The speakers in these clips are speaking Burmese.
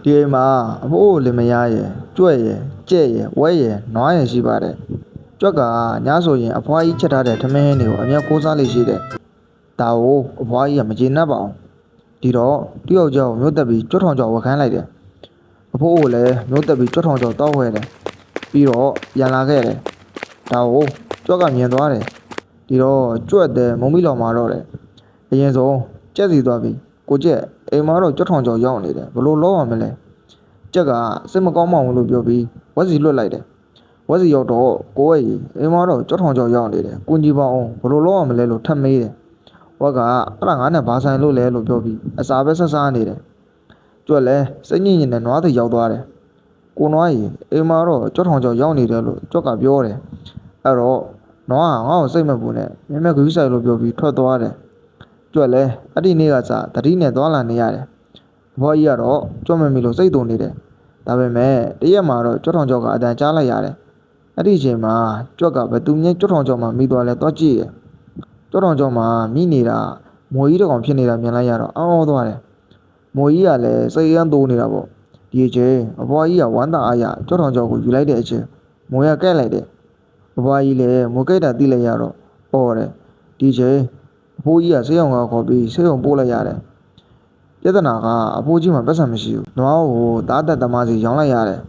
ဒီမှာအဖိုးလင်မယားရဲ့ကြွက်ရဲ့ကြက်ရဲ့ဝဲရဲ့နွားရဲ့ရှိပါတယ်ကြွက်ကညဆိုရင်အဖွားကြီးချက်ထားတဲ့ထမင်းတွေကိုအမျက်ကိုးစားလေးရှိတယ်ဒါကိုအဖွားကြီးကမကျေနပ်ပါအောင်ဒီတော့တယောက်ကြောက်မျိုးတက်ပြီးကြွက်ထောင်ကြောက်ဝက်ခန်းလိုက်တယ်အဖိုးကိုလည်းမျိုးတက်ပြီးကြွက်ထောင်ကြောက်တောက်ဝဲတယ်ပြီးတော့ပြန်လာခဲ့တယ်ဒါကိုကြွက်ကမြင်သွားတယ်ဒီတော့ကြွက်တဲ့မုံမိလောင်မာတော့တယ်အရင်ဆုံးကြက်စီသွားပြီးကိုကြက်အိမ်မှာတော့ကြွက်ထောင်ကြောက်ရောက်နေတယ်ဘလို့လောရမလဲကြက်ကစိတ်မကောင်းမှဘူးလို့ပြောပြီးဝက်စီလွတ်လိုက်တယ်ဝက်စီရောက်တော့ကိုယ့်ရဲ့အိမ်မှာတော့ကြွက်ထောင်ကြောက်ရောက်နေတယ်ကိုကြီးပေါအောင်ဘလို့လောရမလဲလို့ထပ်မေးတယ်ဝက်ကအဲ့ဒါငါနဲ့ဘာဆိုင်လို့လဲလို့ပြောပြီးအစာပဲဆက်စားနေတယ်ကြွက်လဲစိတ်ညစ်ညစ်နဲ့နွားတွေရောက်သွားတယ်ကိုနွားကြီးအိမ်မှာတော့ကြွက်ထောင်ကြောက်ရောက်နေတယ်လို့ကြွက်ကပြောတယ်အဲ့တော့နွားကငါ့ကိုစိတ်မပူနဲ့မြဲမြဲဂရုစိုက်လို့ပြောပြီးထွက်သွားတယ်ကြွက်လဲအဲ့ဒီနေ့ကစတတိနဲ့သွားလာနေရတယ်ဘွားကြီးကတော့ကြွက်မမီလို့စိတ်တုန်နေတယ်ဒါပေမဲ့တရက်မှာတော့ကြွက်ထောင်ကြောက်ကအတန်ကြားလိုက်ရတယ်အဲ့ဒီအချိန်မှာကြွက်ကဘသူမြင့်ကြွက်ထောင်ကြောက်မှမိသွားလဲသွားကြည့်တယ်ကြွက်ထောင်ကြောက်မှာမိနေတာမွေကြီးတစ်ကောင်ဖြစ်နေတာမြင်လိုက်ရတော့အော်သွားတယ်မွေကြီးကလည်းစိတ်ရမ်းတိုးနေတာပေါ့ဒီအချိန်အဘွားကြီးကဝမ်းသာအားရကြွက်ထောင်ကြောက်ကိုယူလိုက်တဲ့အချိန်မွေကကဲ့လိုက်တယ်အဘွားကြီးလည်းမွေကိတ်တာသိလိုက်ရတော့အော်တယ်ဒီအချိန်အဖိုးကြီးကဆေးရုံကခေါ်ပြီးဆေးရုံပို့လိုက်ရတယ်ပြဿနာကအဖိုးကြီးမှပတ်စံမရှိဘူးနွားကိုတားတက်သမားစီရောင်းလိုက်ရတယ်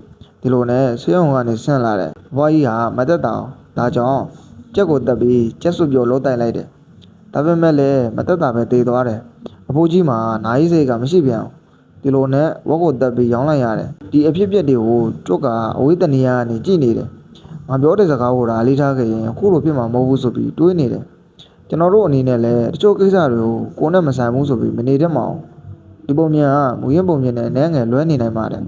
ဒီလိုနဲ့ဆေးရုံကနေဆင်းလာတယ်ဘွားကြီးကမတက်တာဒါကြောင့်ကြက်ကိုတက်ပြီးကြက်စွပ်ပြောလို့တိုက်လိုက်တယ်ဒါပေမဲ့လည်းမတက်တာပဲတေးသွားတယ်အဖိုးကြီးမှာနားကြီးစိတ်ကမရှိပြန်ဘူးဒီလိုနဲ့ဝက်ကိုတက်ပြီးရောင်းလိုက်ရတယ်ဒီအဖြစ်အပျက်တွေကိုကျုပ်ကအဝေးတနေရကနေကြည့်နေတယ်ငါပြောတဲ့စကားကိုဒါလေးထားခဲ့ရင်အခုလိုဖြစ်မှာမဟုတ်ဘူးဆိုပြီးတွေးနေတယ်ကျွန်တော်တို့အနေနဲ့လည်းတချို့ကိစ္စတွေကိုကိုယ်နဲ့မဆိုင်ဘူးဆိုပြီးမနေတတ်မအောင်ဒီပုံမြင်ကမူရင်းပုံမြင်နဲ့နည်းငယ်လွဲနေနိုင်ပါတယ်